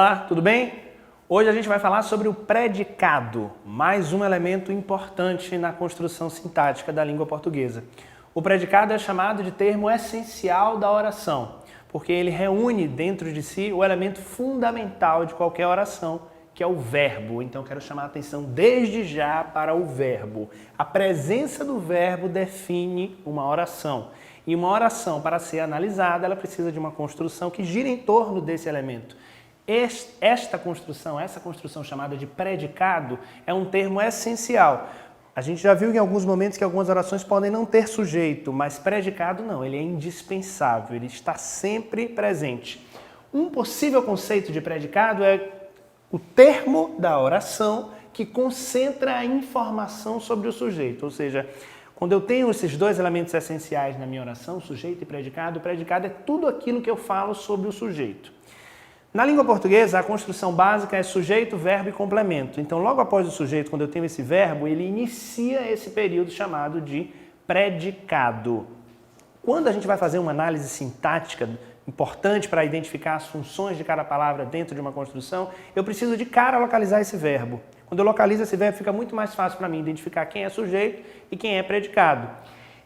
Olá, tudo bem? Hoje a gente vai falar sobre o predicado, mais um elemento importante na construção sintática da língua portuguesa. O predicado é chamado de termo essencial da oração, porque ele reúne dentro de si o elemento fundamental de qualquer oração, que é o verbo. Então quero chamar a atenção desde já para o verbo. A presença do verbo define uma oração. E uma oração, para ser analisada, ela precisa de uma construção que gira em torno desse elemento. Essa construção chamada de predicado, é um termo essencial. A gente já viu em alguns momentos que algumas orações podem não ter sujeito, mas predicado não, ele é indispensável, ele está sempre presente. Um possível conceito de predicado é o termo da oração que concentra a informação sobre o sujeito, ou seja, quando eu tenho esses dois elementos essenciais na minha oração, sujeito e predicado, o predicado é tudo aquilo que eu falo sobre o sujeito. Na língua portuguesa, a construção básica é sujeito, verbo e complemento. Então, logo após o sujeito, quando eu tenho esse verbo, ele inicia esse período chamado de predicado. Quando a gente vai fazer uma análise sintática importante para identificar as funções de cada palavra dentro de uma construção, eu preciso de cara localizar esse verbo. Quando eu localizo esse verbo, fica muito mais fácil para mim identificar quem é sujeito e quem é predicado.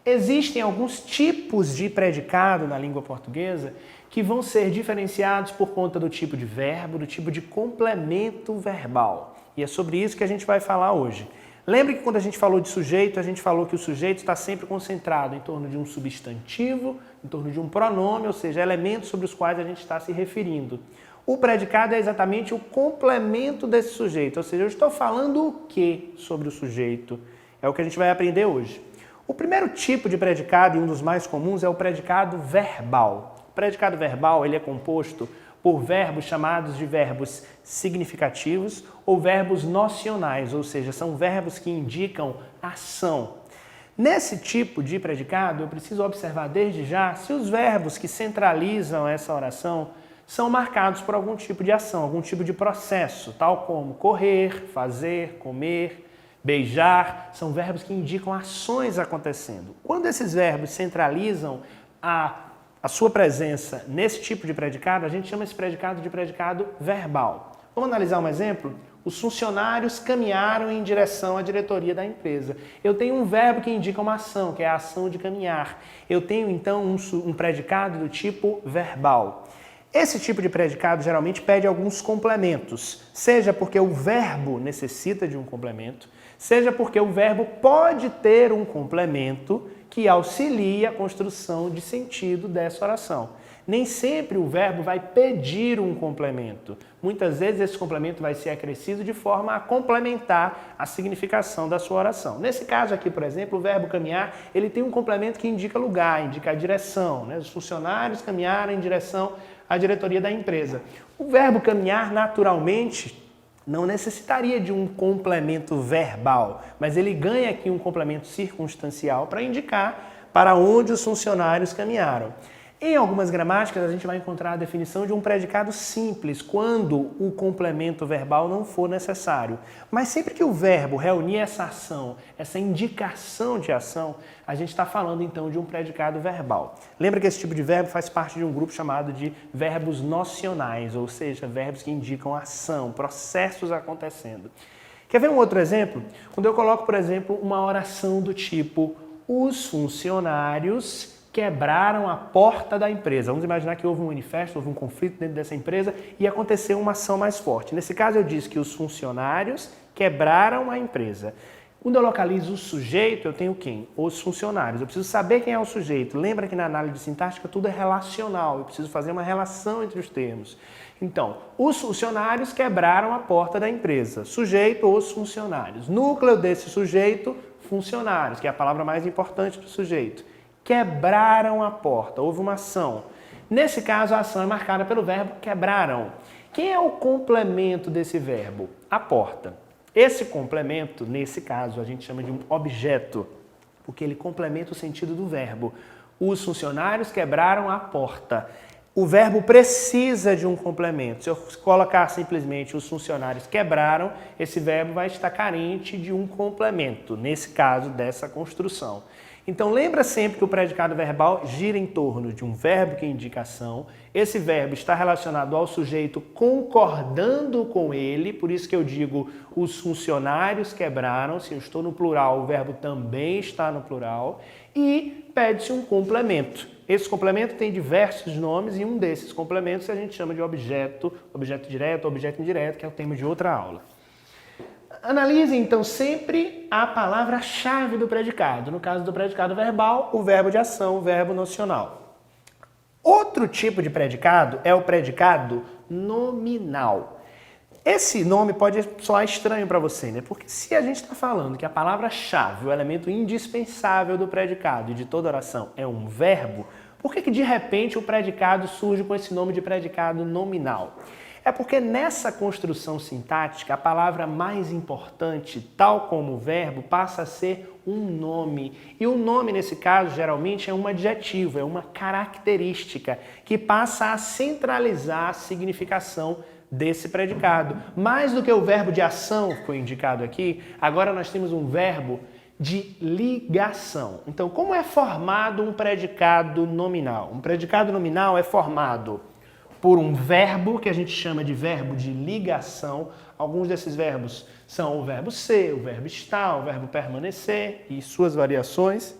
Existem alguns tipos de predicado na língua portuguesa que vão ser diferenciados por conta do tipo de verbo, do tipo de complemento verbal. E é sobre isso que a gente vai falar hoje. Lembre que quando a gente falou de sujeito, a gente falou que o sujeito está sempre concentrado em torno de um substantivo, em torno de um pronome, ou seja, elementos sobre os quais a gente está se referindo. O predicado é exatamente o complemento desse sujeito, ou seja, eu estou falando o que sobre o sujeito? É o que a gente vai aprender hoje. O primeiro tipo de predicado, e um dos mais comuns, é o predicado verbal. O predicado verbal ele é composto por verbos chamados de verbos significativos ou verbos nocionais, ou seja, são verbos que indicam ação. Nesse tipo de predicado, eu preciso observar desde já se os verbos que centralizam essa oração são marcados por algum tipo de ação, algum tipo de processo, tal como correr, fazer, comer, beijar, são verbos que indicam ações acontecendo. Quando esses verbos centralizam a sua presença nesse tipo de predicado, a gente chama esse predicado de predicado verbal. Vamos analisar um exemplo? Os funcionários caminharam em direção à diretoria da empresa. Eu tenho um verbo que indica uma ação, que é a ação de caminhar. Eu tenho, então, um predicado do tipo verbal. Esse tipo de predicado geralmente pede alguns complementos, seja porque o verbo necessita de um complemento, seja porque o verbo pode ter um complemento que auxilia a construção de sentido dessa oração. Nem sempre o verbo vai pedir um complemento. Muitas vezes esse complemento vai ser acrescido de forma a complementar a significação da sua oração. Nesse caso aqui, por exemplo, o verbo caminhar, ele tem um complemento que indica lugar, indica a direção, né? Os funcionários caminharam em direção à diretoria da empresa. O verbo caminhar, naturalmente, não necessitaria de um complemento verbal, mas ele ganha aqui um complemento circunstancial para indicar para onde os funcionários caminharam. Em algumas gramáticas, a gente vai encontrar a definição de um predicado simples, quando o complemento verbal não for necessário. Mas sempre que o verbo reunir essa ação, essa indicação de ação, a gente está falando então de um predicado verbal. Lembra que esse tipo de verbo faz parte de um grupo chamado de verbos nocionais, ou seja, verbos que indicam ação, processos acontecendo. Quer ver um outro exemplo? Quando eu coloco, por exemplo, uma oração do tipo: os funcionários quebraram a porta da empresa. Vamos imaginar que houve um manifesto, houve um conflito dentro dessa empresa e aconteceu uma ação mais forte. Nesse caso eu disse que os funcionários quebraram a empresa. Quando eu localizo o sujeito, eu tenho quem? Os funcionários. Eu preciso saber quem é o sujeito. Lembra que na análise sintática tudo é relacional. Eu preciso fazer uma relação entre os termos. Então, os funcionários quebraram a porta da empresa. Sujeito, os funcionários. Núcleo desse sujeito, funcionários, que é a palavra mais importante do sujeito. Quebraram a porta, houve uma ação. Nesse caso, a ação é marcada pelo verbo quebraram. Quem é o complemento desse verbo? A porta. Esse complemento, nesse caso, a gente chama de um objeto, porque ele complementa o sentido do verbo. Os funcionários quebraram a porta. o verbo precisa de um complemento. Se eu colocar simplesmente os funcionários quebraram, esse verbo vai estar carente de um complemento, nesse caso dessa construção. Então lembra sempre que o predicado verbal gira em torno de um verbo que indica ação. Esse verbo está relacionado ao sujeito concordando com ele, por isso que eu digo os funcionários quebraram. Se eu estou no plural, o verbo também está no plural. E pede-se um complemento. Esse complemento tem diversos nomes e um desses complementos a gente chama de objeto, objeto direto, objeto indireto, que é o tema de outra aula. Analise, então, sempre a palavra-chave do predicado. No caso do predicado verbal, o verbo de ação, o verbo nocional. Outro tipo de predicado é o predicado nominal. Esse nome pode soar estranho para você, né? Porque se a gente está falando que a palavra-chave, o elemento indispensável do predicado e de toda oração é um verbo, por que de repente o predicado surge com esse nome de predicado nominal? É porque nessa construção sintática, a palavra mais importante, tal como o verbo, passa a ser um nome. E o nome, nesse caso, geralmente é um adjetivo, é uma característica que passa a centralizar a significação desse predicado. Mais do que o verbo de ação que foi indicado aqui, agora nós temos um verbo de ligação. Então, como é formado um predicado nominal? Um predicado nominal é formado por um verbo, que a gente chama de verbo de ligação. Alguns desses verbos são o verbo ser, o verbo estar, o verbo permanecer e suas variações.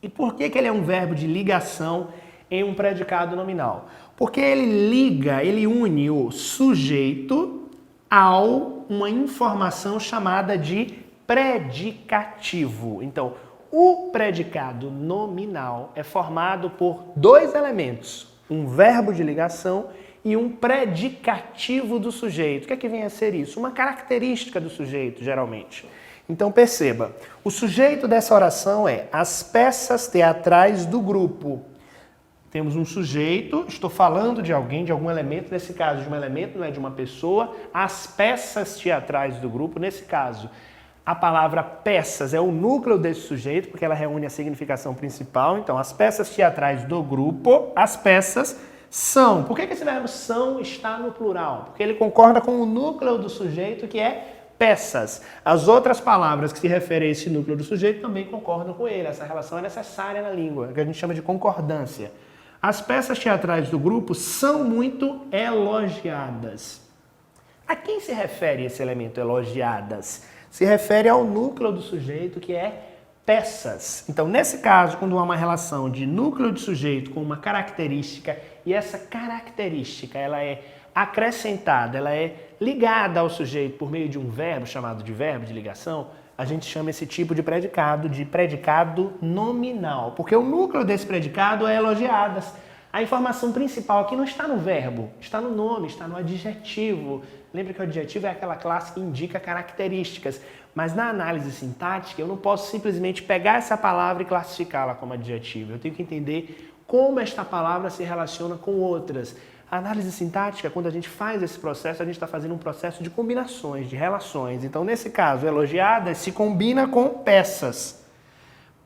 E por que ele é um verbo de ligação em um predicado nominal? Porque ele liga, ele une o sujeito a uma informação chamada de predicativo. Então, o predicado nominal é formado por dois elementos, um verbo de ligação e um predicativo do sujeito. O que é que vem a ser isso? Uma característica do sujeito, geralmente. Então perceba, o sujeito dessa oração é as peças teatrais do grupo. Temos um sujeito, estou falando de alguém, de algum elemento, nesse caso de um elemento, não é de uma pessoa, as peças teatrais do grupo, nesse caso a palavra peças é o núcleo desse sujeito, porque ela reúne a significação principal. Então, as peças teatrais do grupo, as peças são. Por que esse verbo são está no plural? Porque ele concorda com o núcleo do sujeito, que é peças. As outras palavras que se referem a esse núcleo do sujeito também concordam com ele. Essa relação é necessária na língua, que a gente chama de concordância. As peças teatrais do grupo são muito elogiadas. A quem se refere esse elemento elogiadas? Se refere ao núcleo do sujeito, que é peças. Então, nesse caso, quando há uma relação de núcleo de sujeito com uma característica, e essa característica ela é acrescentada, ela é ligada ao sujeito por meio de um verbo chamado de verbo de ligação, a gente chama esse tipo de predicado nominal, porque o núcleo desse predicado é elogiadas. A informação principal aqui não está no verbo, está no nome, está no adjetivo. Lembra que o adjetivo é aquela classe que indica características, mas na análise sintática eu não posso simplesmente pegar essa palavra e classificá-la como adjetivo. Eu tenho que entender como esta palavra se relaciona com outras. A análise sintática, quando a gente faz esse processo, a gente está fazendo um processo de combinações, de relações. Então, nesse caso, elogiadas se combina com peças.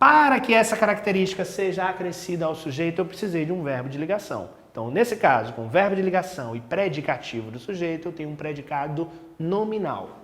Para que essa característica seja acrescida ao sujeito, eu precisei de um verbo de ligação. Então, nesse caso, com verbo de ligação e predicativo do sujeito, eu tenho um predicado nominal.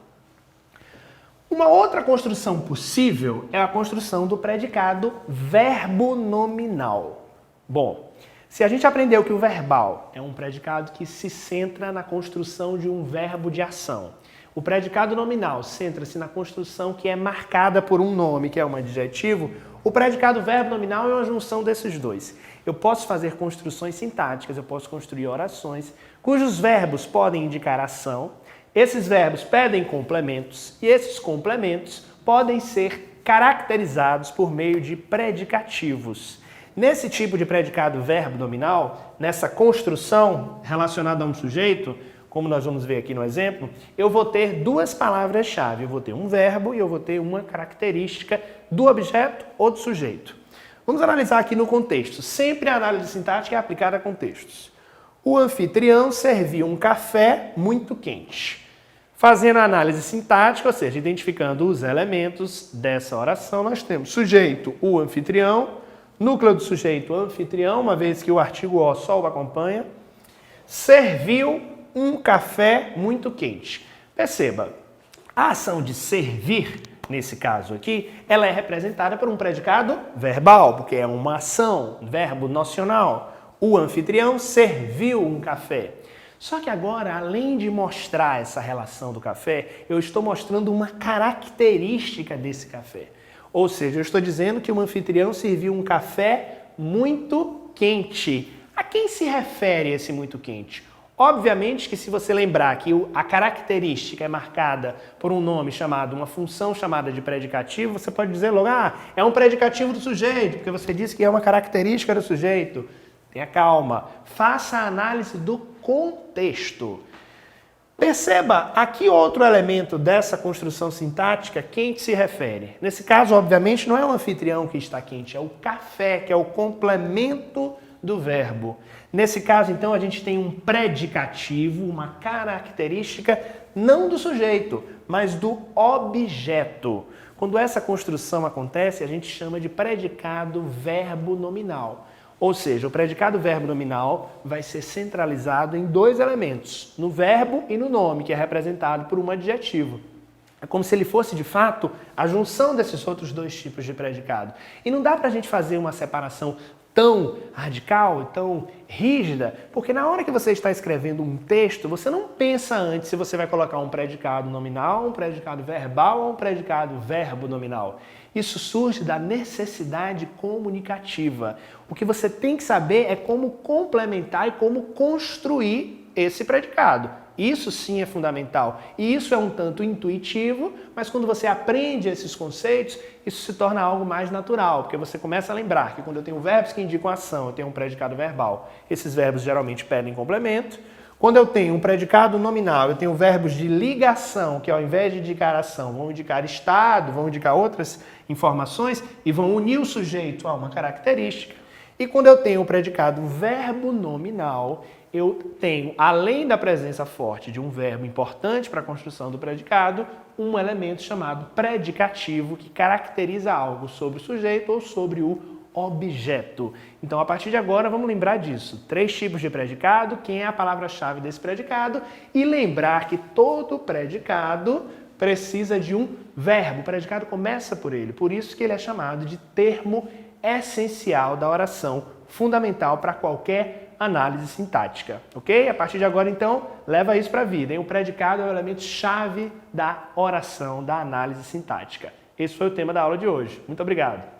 Uma outra construção possível é a construção do predicado verbo nominal. Bom, se a gente aprendeu que o verbal é um predicado que se centra na construção de um verbo de ação, o predicado nominal centra-se na construção que é marcada por um nome, que é um adjetivo, o predicado verbo nominal é uma junção desses dois. Eu posso fazer construções sintáticas, eu posso construir orações, cujos verbos podem indicar ação, esses verbos pedem complementos, e esses complementos podem ser caracterizados por meio de predicativos. Nesse tipo de predicado verbo nominal, nessa construção relacionada a um sujeito, como nós vamos ver aqui no exemplo, eu vou ter duas palavras-chave. Eu vou ter um verbo e eu vou ter uma característica do objeto ou do sujeito. Vamos analisar aqui no contexto. Sempre a análise sintática é aplicada a contextos. O anfitrião serviu um café muito quente. Fazendo a análise sintática, ou seja, identificando os elementos dessa oração, nós temos sujeito, o anfitrião, Núcleo do sujeito, anfitrião, uma vez que o artigo o só o acompanha. Serviu um café muito quente. Perceba, a ação de servir, nesse caso aqui, ela é representada por um predicado verbal, porque é uma ação, verbo nocional. O anfitrião serviu um café. Só que agora, além de mostrar essa relação do café, eu estou mostrando uma característica desse café. Ou seja, eu estou dizendo que o anfitrião serviu um café muito quente. A quem se refere esse muito quente? Obviamente que se você lembrar que a característica é marcada por um nome chamado, uma função chamada de predicativo, você pode dizer logo, é um predicativo do sujeito, porque você disse que é uma característica do sujeito. Tenha calma, faça a análise do contexto. Perceba, aqui outro elemento dessa construção sintática, quem se refere. Nesse caso, obviamente, não é o anfitrião que está quente, é o café, que é o complemento do verbo. Nesse caso, então, a gente tem um predicativo, uma característica, não do sujeito, mas do objeto. Quando essa construção acontece, a gente chama de predicado verbo nominal. Ou seja, o predicado verbo nominal vai ser centralizado em dois elementos, no verbo e no nome, que é representado por um adjetivo. É como se ele fosse, de fato, a junção desses outros dois tipos de predicado. E não dá para a gente fazer uma separação tão radical, tão rígida, porque na hora que você está escrevendo um texto, você não pensa antes se você vai colocar um predicado nominal, um predicado verbal ou um predicado verbo nominal. Isso surge da necessidade comunicativa. O que você tem que saber é como complementar e como construir esse predicado. Isso sim é fundamental. E isso é um tanto intuitivo, mas quando você aprende esses conceitos, isso se torna algo mais natural, porque você começa a lembrar que quando eu tenho verbos que indicam ação, eu tenho um predicado verbal. Esses verbos geralmente pedem complemento. Quando eu tenho um predicado nominal, eu tenho verbos de ligação, que ao invés de indicar ação, vão indicar estado, vão indicar outras informações e vão unir o sujeito a uma característica. E quando eu tenho o predicado verbo nominal, eu tenho, além da presença forte de um verbo importante para a construção do predicado, um elemento chamado predicativo, que caracteriza algo sobre o sujeito ou sobre o objeto. Então, a partir de agora, vamos lembrar disso. 3 tipos de predicado, quem é a palavra-chave desse predicado, e lembrar que todo predicado precisa de um verbo. O predicado começa por ele, por isso que ele é chamado de termo essencial da oração, fundamental para qualquer análise sintática, ok? A partir de agora, então, leva isso para a vida, hein? O predicado é o elemento chave da oração, da análise sintática. Esse foi o tema da aula de hoje. Muito obrigado.